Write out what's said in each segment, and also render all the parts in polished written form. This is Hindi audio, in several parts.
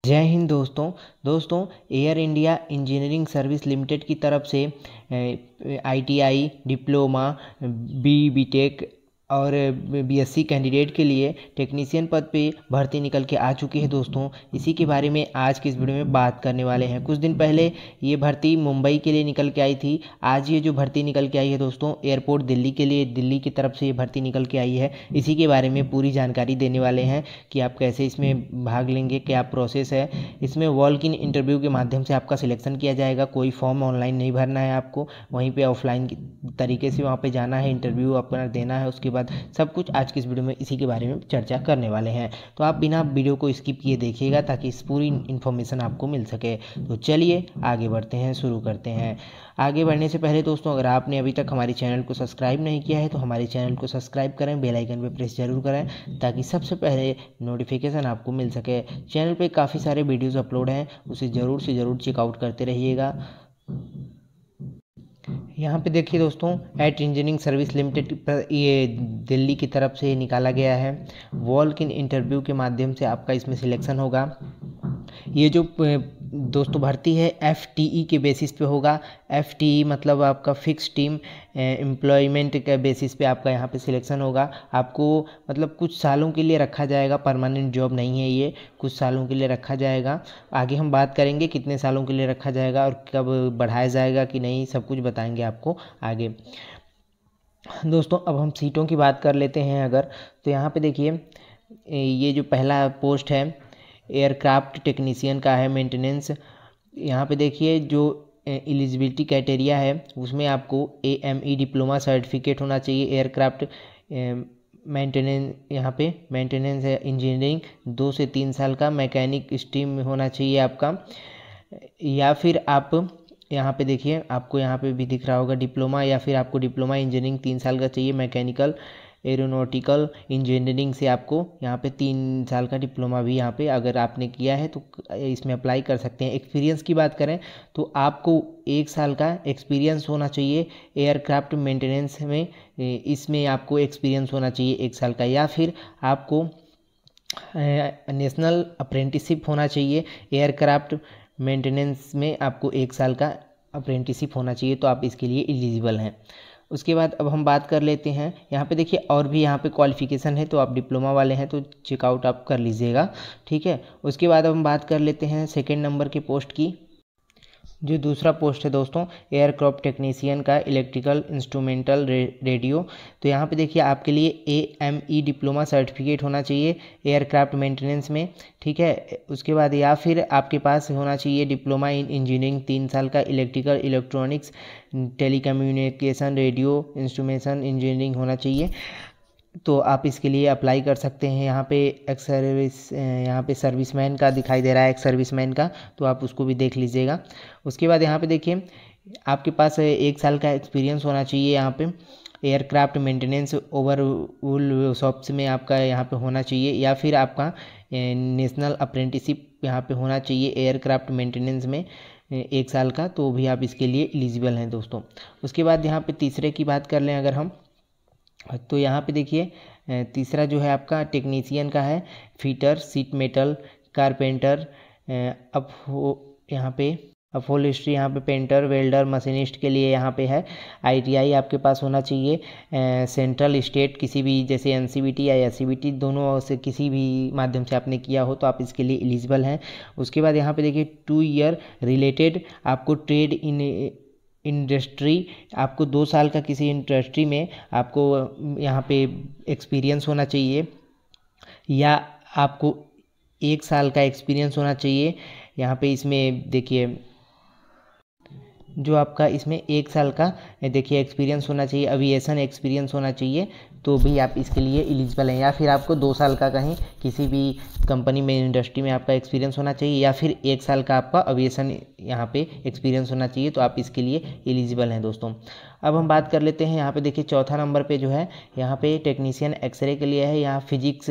जय हिंद दोस्तों air India engineering service limited की तरफ से आईटीआई डिप्लोमा बीटेक और बीएससी कैंडिडेट के लिए टेक्नीशियन पद पे भर्ती निकल के आ चुकी है दोस्तों। इसी के बारे में आज की इस वीडियो में बात करने वाले हैं। कुछ दिन पहले ये भर्ती मुंबई के लिए निकल के आई थी। आज ये जो भर्ती निकल के आई है दोस्तों एयरपोर्ट दिल्ली के लिए, दिल्ली की तरफ से ये भर्ती निकल के आई है। इसी के बारे में पूरी जानकारी देने वाले हैं कि आप कैसे इसमें भाग लेंगे, क्या प्रोसेस है। इसमें वॉक इन इंटरव्यू के माध्यम से आपका सिलेक्शन किया जाएगा। कोई फॉर्म ऑनलाइन नहीं भरना है आपको, वहीं पे ऑफलाइन तरीके से वहाँ पे जाना है, इंटरव्यू अपना देना है। उसके बाद सब कुछ आज की इस वीडियो में इसी के बारे में चर्चा करने वाले हैं। तो आप बिना वीडियो को स्किप किए देखिएगा ताकि इस पूरी इन्फॉर्मेशन आपको मिल सके। तो चलिए आगे बढ़ते हैं, शुरू करते हैं। आगे बढ़ने से पहले दोस्तों अगर आपने अभी तक हमारे चैनल को सब्सक्राइब नहीं किया है तो हमारे चैनल को सब्सक्राइब करें, बेल आइकन पर प्रेस जरूर करें ताकि सबसे पहले नोटिफिकेशन आपको मिल सके। चैनल पे काफ़ी सारे वीडियोस अपलोड हैं, उसे ज़रूर से ज़रूर चेकआउट करते रहिएगा। यहाँ पे देखिए दोस्तों एट इंजीनियरिंग सर्विस लिमिटेड ये दिल्ली की तरफ से निकाला गया है। वॉक इन इंटरव्यू के माध्यम से आपका इसमें सिलेक्शन होगा। ये जो दोस्तों भर्ती है FTE के बेसिस पे होगा। FTE मतलब आपका फिक्स टीम एम्प्लॉयमेंट के बेसिस पे आपका यहाँ पे सिलेक्शन होगा। आपको मतलब कुछ सालों के लिए रखा जाएगा, परमानेंट जॉब नहीं है ये, कुछ सालों के लिए रखा जाएगा। आगे हम बात करेंगे कितने सालों के लिए रखा जाएगा और कब बढ़ाया जाएगा कि नहीं, सब कुछ बताएंगे आपको आगे। दोस्तों अब हम सीटों की बात कर लेते हैं अगर, तो यहाँ पे देखिए ये जो पहला पोस्ट है एयरक्राफ्ट टेक्नीशियन का है, मेंटेनेंस। यहाँ पे देखिए जो एलिजिबिलिटी क्राइटेरिया है उसमें आपको AME डिप्लोमा सर्टिफिकेट होना चाहिए। एयरक्राफ्ट मेंटेनेंस, यहाँ पे मेंटेनेंस है इंजीनियरिंग 2 से 3 साल का, मैकेनिक स्ट्रीम होना चाहिए आपका। या फिर आप यहाँ पे देखिए आपको यहाँ पे भी दिख रहा होगा डिप्लोमा, या फिर आपको डिप्लोमा इंजीनियरिंग 3 साल का चाहिए। मैकेनिकल एरोनॉटिकल इंजीनियरिंग से आपको यहाँ पे 3 साल का डिप्लोमा भी यहाँ पे अगर आपने किया है तो इसमें अप्लाई कर सकते हैं। एक्सपीरियंस की बात करें तो आपको 1 साल का एक्सपीरियंस होना चाहिए एयरक्राफ्ट मेंटेनेंस में, इसमें आपको एक्सपीरियंस होना चाहिए 1 साल का। या फिर आपको नेशनल अप्रेंटिसशिप होना चाहिए एयरक्राफ्ट मेंटेनेंस में, आपको 1 साल का अप्रेंटिसशिप होना चाहिए, तो आप इसके लिए एलिजिबल हैं। उसके बाद अब हम बात कर लेते हैं यहाँ पे देखिए और भी यहाँ पे क्वालिफ़िकेशन है, तो आप डिप्लोमा वाले हैं तो चेकआउट आप कर लीजिएगा, ठीक है। उसके बाद अब हम बात कर लेते हैं सेकंड नंबर के पोस्ट की। जो दूसरा पोस्ट है दोस्तों एयरक्राफ्ट टेक्नीशियन का, इलेक्ट्रिकल इंस्ट्रूमेंटल रेडियो। तो यहाँ पे देखिए आपके लिए AME डिप्लोमा सर्टिफिकेट होना चाहिए एयरक्राफ्ट मेंटेनेंस में, ठीक है। उसके बाद या फिर आपके पास होना चाहिए डिप्लोमा इन इंजीनियरिंग 3 साल का, electrical electronics telecommunication radio instrumentation engineering होना चाहिए, तो आप इसके लिए अप्लाई कर सकते हैं। यहाँ पे एक्स सर्विस, यहाँ पे सर्विसमैन का दिखाई दे रहा है, एक्स सर्विसमैन का, तो आप उसको भी देख लीजिएगा। उसके बाद यहाँ पे देखिए आपके पास 1 साल का एक्सपीरियंस होना चाहिए यहाँ पे एयरक्राफ्ट मेंटेनेंस ओवरऑल शॉप्स में आपका यहाँ पे होना चाहिए। या फिर आपका नेशनल अप्रेंटिसशिप यहाँ पे होना चाहिए एयरक्राफ्ट मेंटेनेंस में 1 साल का, तो भी आप इसके लिए एलिजिबल हैं दोस्तों। उसके बाद यहाँ पे तीसरे की बात कर लें अगर हम, तो यहाँ पे देखिए तीसरा जो है आपका टेक्नीशियन का है, फिटर, सीट मेटल, कारपेंटर, अब यहाँ पे अपहोल्स्ट्री, यहाँ पे पेंटर, वेल्डर, मशीनिस्ट के लिए यहाँ पे है। ITI आपके पास होना चाहिए सेंट्रल स्टेट, किसी भी जैसे NCVT या SCVT दोनों से किसी भी माध्यम से आपने किया हो तो आप इसके लिए एलिजिबल हैं। उसके बाद यहाँ पे देखिए 2 ईयर रिलेटेड आपको ट्रेड इन इंडस्ट्री, आपको 2 साल का किसी इंडस्ट्री में आपको यहाँ पे एक्सपीरियंस होना चाहिए, या आपको 1 साल का एक्सपीरियंस होना चाहिए। यहाँ पे इसमें देखिए जो आपका इसमें 1 साल का देखिए एक्सपीरियंस होना चाहिए, एविएशन एक्सपीरियंस होना चाहिए, तो भी आप इसके लिए एलिजिबल हैं। या फिर आपको 2 साल का कहीं किसी भी कंपनी में, इंडस्ट्री में आपका एक्सपीरियंस होना चाहिए, या फिर 1 साल का आपका एविएशन यहाँ पे एक्सपीरियंस होना चाहिए, तो आप इसके लिए एलिजिबल हैं दोस्तों। अब हम बात कर लेते हैं यहाँ पे देखिए चौथा नंबर पे जो है यहाँ पे टेक्नीशियन एक्सरे के लिए है। यहाँ फिजिक्स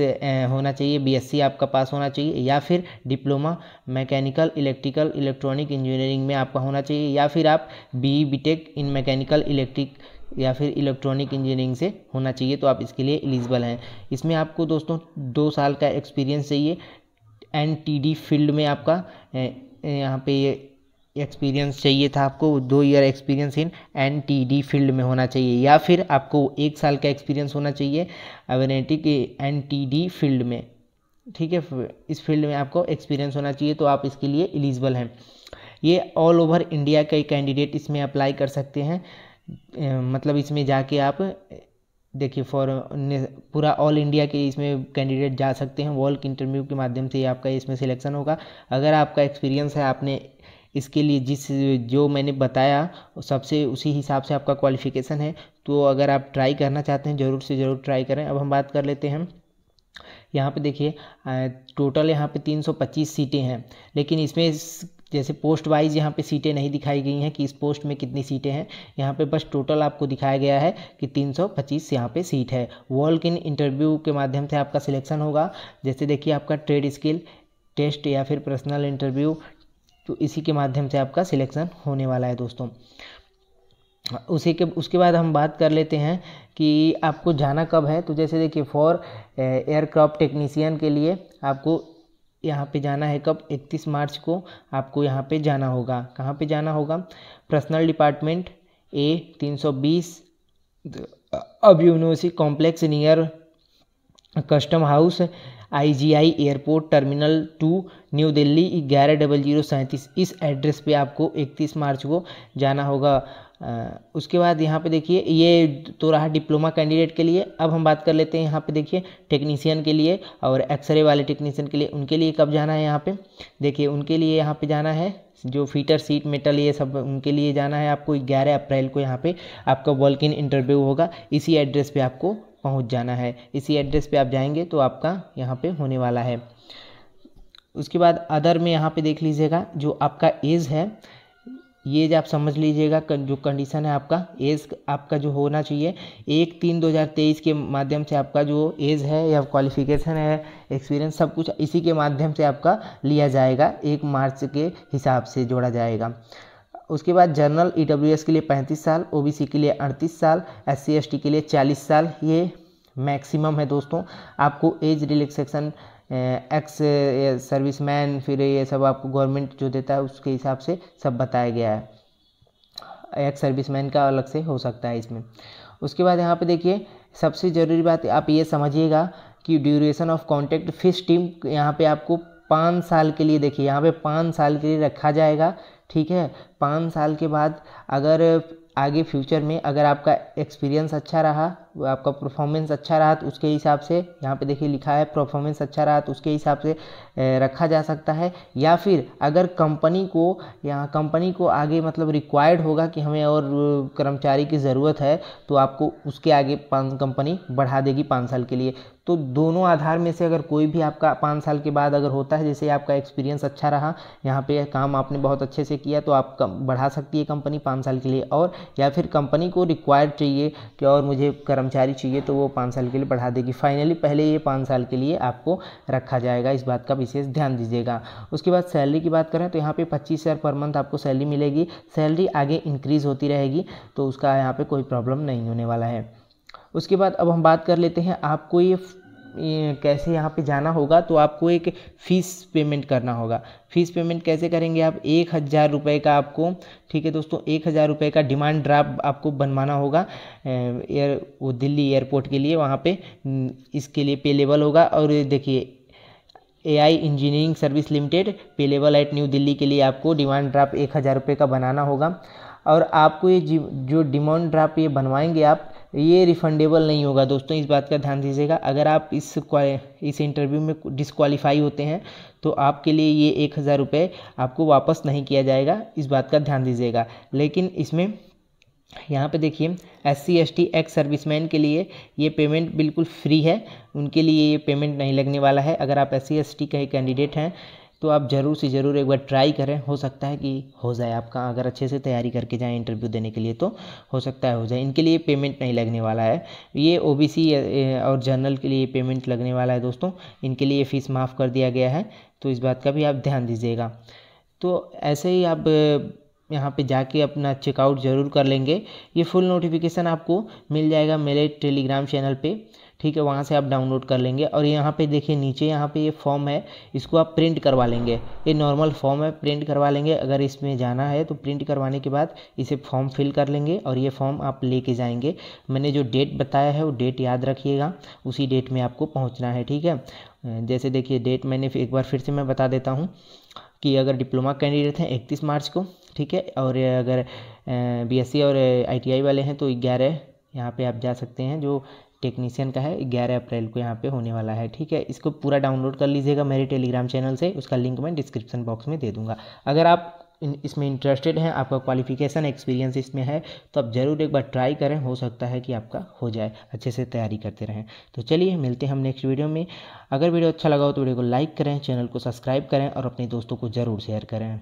होना चाहिए, BSc आपका पास होना चाहिए, या फिर diploma mechanical electrical electronic engineering में आपका होना चाहिए, या फिर आप BE BTech in mechanical electric या फिर इलेक्ट्रॉनिक इंजीनियरिंग से होना चाहिए, तो आप इसके लिए एलिजिबल हैं। इसमें आपको दोस्तों 2 साल का एक्सपीरियंस चाहिए NTD फील्ड में आपका यहाँ पे ये एक्सपीरियंस चाहिए था आपको, 2 year experience in NTD field में होना चाहिए, या फिर आपको 1 साल का एक्सपीरियंस होना चाहिए अवेनेटिक NTD फील्ड में। ठीक है, इस फील्ड में आपको एक्सपीरियंस होना चाहिए, तो आप इसके लिए एलिजिबल हैं। ये ऑल ओवर इंडिया के कैंडिडेट इसमें अप्लाई कर सकते हैं, मतलब इसमें जाके आप देखिए पूरा ऑल इंडिया के इसमें कैंडिडेट जा सकते हैं। वॉल्क इंटरव्यू के माध्यम से आपका इसमें सिलेक्शन होगा। अगर आपका एक्सपीरियंस है, आपने इसके लिए जो मैंने बताया सबसे उसी हिसाब से आपका क्वालिफिकेशन है, तो अगर आप ट्राई करना चाहते हैं ज़रूर से ज़रूर ट्राई करें। अब हम बात कर लेते हैं, यहाँ पे देखिए टोटल यहाँ पे 325 सीटें हैं, लेकिन इसमें जैसे पोस्ट वाइज यहाँ पे सीटें नहीं दिखाई गई हैं कि इस पोस्ट में कितनी सीटें हैं। यहाँ पे बस टोटल आपको दिखाया गया है कि 325 यहाँ पे सीट है। वॉल्क इन इंटरव्यू के माध्यम से आपका सिलेक्शन होगा। जैसे देखिए आपका ट्रेड स्किल टेस्ट या फिर पर्सनल इंटरव्यू, तो इसी के माध्यम से आपका सिलेक्शन होने वाला है दोस्तों। उसके बाद हम बात कर लेते हैं कि आपको जाना कब है। तो जैसे देखिए फॉर एयरक्राफ्ट टेक्नीशियन के लिए आपको यहाँ पे जाना है कब, 31 मार्च को आपको यहाँ पे जाना होगा। कहाँ पे जाना होगा, पर्सनल डिपार्टमेंट A 320 अभिनवसी complex near custom house IGI airport terminal 2 new Delhi 110037, इस एड्रेस पे आपको 31 मार्च को जाना होगा। उसके बाद यहाँ पे देखिए ये तो रहा डिप्लोमा कैंडिडेट के लिए। अब हम बात कर लेते हैं यहाँ पे देखिए टेक्नीशियन के लिए और एक्सरे वाले टेक्नीशियन के लिए, उनके लिए कब जाना है। यहाँ पे देखिए उनके लिए यहाँ पे जाना है जो फीटर सीट मेटल ये सब उनके लिए जाना है आपको 11 अप्रैल को। यहाँ पे आपका वॉल्क इन इंटरव्यू होगा, इसी एड्रेस पे आपको पहुँच जाना है। इसी एड्रेस पे आप जाएंगे तो आपका यहाँ पे होने वाला है। उसके बाद अदर में यहाँ पे देख लीजिएगा जो आपका एज है, ये जो आप समझ लीजिएगा जो कंडीशन है आपका एज आपका जो होना चाहिए 1/3/2023 के माध्यम से आपका जो एज है या क्वालिफिकेशन है, एक्सपीरियंस, सब कुछ इसी के माध्यम से आपका लिया जाएगा, 1 मार्च के हिसाब से जोड़ा जाएगा। उसके बाद जनरल EWS के लिए 35 साल, OBC के लिए 38 साल, SC ST के लिए 40 साल, ये मैक्सिमम है दोस्तों। आपको एज रिलैक्सेशन एक्स सर्विसमैन फिर ये सब आपको गवर्नमेंट जो देता है उसके हिसाब से सब बताया गया है। एक्स सर्विसमैन का अलग से हो सकता है इसमें। उसके बाद यहाँ पे देखिए सबसे ज़रूरी बात आप ये समझिएगा कि duration of contract fish team यहाँ पे आपको 5 साल के लिए, देखिए यहाँ पे 5 साल के लिए रखा जाएगा। ठीक है, 5 साल के बाद अगर आगे फ्यूचर में अगर आपका एक्सपीरियंस अच्छा रहा, आपका परफॉर्मेंस अच्छा रहा तो उसके हिसाब से यहाँ पे देखिए लिखा है परफॉर्मेंस अच्छा रहा तो उसके हिसाब से रखा जा सकता है। या फिर अगर कंपनी को आगे मतलब रिक्वायर्ड होगा कि हमें और कर्मचारी की ज़रूरत है तो आपको उसके आगे कंपनी बढ़ा देगी 5 साल के लिए। तो दोनों आधार में से अगर कोई भी आपका 5 साल के बाद अगर होता है, जैसे आपका एक्सपीरियंस अच्छा रहा, यहाँ पे काम आपने बहुत अच्छे से किया तो आप बढ़ा सकती है कंपनी 5 साल के लिए, और या फिर कंपनी को रिक्वायर्ड चाहिए कि और मुझे कर्मचारी चाहिए तो वो 5 साल के लिए बढ़ा देगी। फाइनली पहले ये 5 साल के लिए आपको रखा जाएगा, इस बात का विशेष ध्यान दीजिएगा। उसके बाद सैलरी की बात करें तो यहाँ पे 25,000 पर मंथ आपको सैलरी मिलेगी। सैलरी आगे इंक्रीज़ होती रहेगी तो उसका यहाँ पे कोई प्रॉब्लम नहीं होने वाला है। उसके बाद अब हम बात कर लेते हैं आपको ये कैसे यहाँ पे जाना होगा। तो आपको एक फ़ीस पेमेंट करना होगा। फ़ीस पेमेंट कैसे करेंगे आप, 1,000 रुपये का आपको, ठीक है दोस्तों, 1,000 रुपये का डिमांड ड्राफ्ट आपको बनवाना होगा वो दिल्ली एयरपोर्ट के लिए, वहाँ पे इसके लिए पेलेबल होगा। और देखिए AI engineering service limited payable at new Delhi के लिए आपको डिमांड ड्राफ्ट 1,000 रुपये का बनाना होगा। और आपको ये जो डिमांड ड्राफ्ट ये बनवाएंगे आप, ये रिफंडेबल नहीं होगा दोस्तों, इस बात का ध्यान दीजिएगा। अगर आप इस इंटरव्यू में डिस्क्वालीफाई होते हैं तो आपके लिए ये 1,000 रुपये आपको वापस नहीं किया जाएगा, इस बात का ध्यान दीजिएगा। लेकिन इसमें यहाँ पे देखिए SC ST एक्स सर्विसमैन के लिए ये पेमेंट बिल्कुल फ्री है, उनके लिए ये पेमेंट नहीं लगने वाला है। अगर आप SC ST का कैंडिडेट हैं तो आप ज़रूर से ज़रूर एक बार ट्राई करें, हो सकता है कि हो जाए आपका, अगर अच्छे से तैयारी करके जाएं इंटरव्यू देने के लिए तो हो सकता है हो जाए। इनके लिए पेमेंट नहीं लगने वाला है। ये OBC और जनरल के लिए पेमेंट लगने वाला है दोस्तों, इनके लिए फ़ीस माफ़ कर दिया गया है, तो इस बात का भी आप ध्यान दीजिएगा। तो ऐसे ही आप यहाँ पे जाके अपना चेकआउट ज़रूर कर लेंगे। ये फुल नोटिफिकेशन आपको मिल जाएगा मेरे टेलीग्राम चैनल पे, ठीक है, वहाँ से आप डाउनलोड कर लेंगे। और यहाँ पे देखिए नीचे यहाँ पे ये फॉर्म है, इसको आप प्रिंट करवा लेंगे। ये नॉर्मल फॉर्म है, प्रिंट करवा लेंगे। अगर इसमें जाना है तो प्रिंट करवाने के बाद इसे फॉर्म फिल कर लेंगे और ये फॉर्म आप लेके जाएंगे। मैंने जो डेट बताया है वो डेट याद रखिएगा, उसी डेट में आपको पहुँचना है। ठीक है, जैसे देखिए डेट मैंने एक बार फिर से मैं बता देता हूँ कि अगर डिप्लोमा कैंडिडेट हैं 31 मार्च को, ठीक है, और अगर बीएससी और आईटीआई वाले हैं तो 11 यहाँ पे आप जा सकते हैं। जो टेक्नीशियन का है 11 अप्रैल को यहाँ पे होने वाला है। ठीक है, इसको पूरा डाउनलोड कर लीजिएगा मेरे टेलीग्राम चैनल से, उसका लिंक मैं डिस्क्रिप्शन बॉक्स में दे दूँगा। अगर आप इसमें इंटरेस्टेड हैं, आपका क्वालिफिकेशन एक्सपीरियंस इसमें है, तो आप ज़रूर एक बार ट्राई करें, हो सकता है कि आपका हो जाए। अच्छे से तैयारी करते रहें। तो चलिए मिलते हैं हम नेक्स्ट वीडियो में। अगर वीडियो अच्छा लगा हो तो वीडियो को लाइक करें, चैनल को सब्सक्राइब करें और अपने दोस्तों को ज़रूर शेयर करें।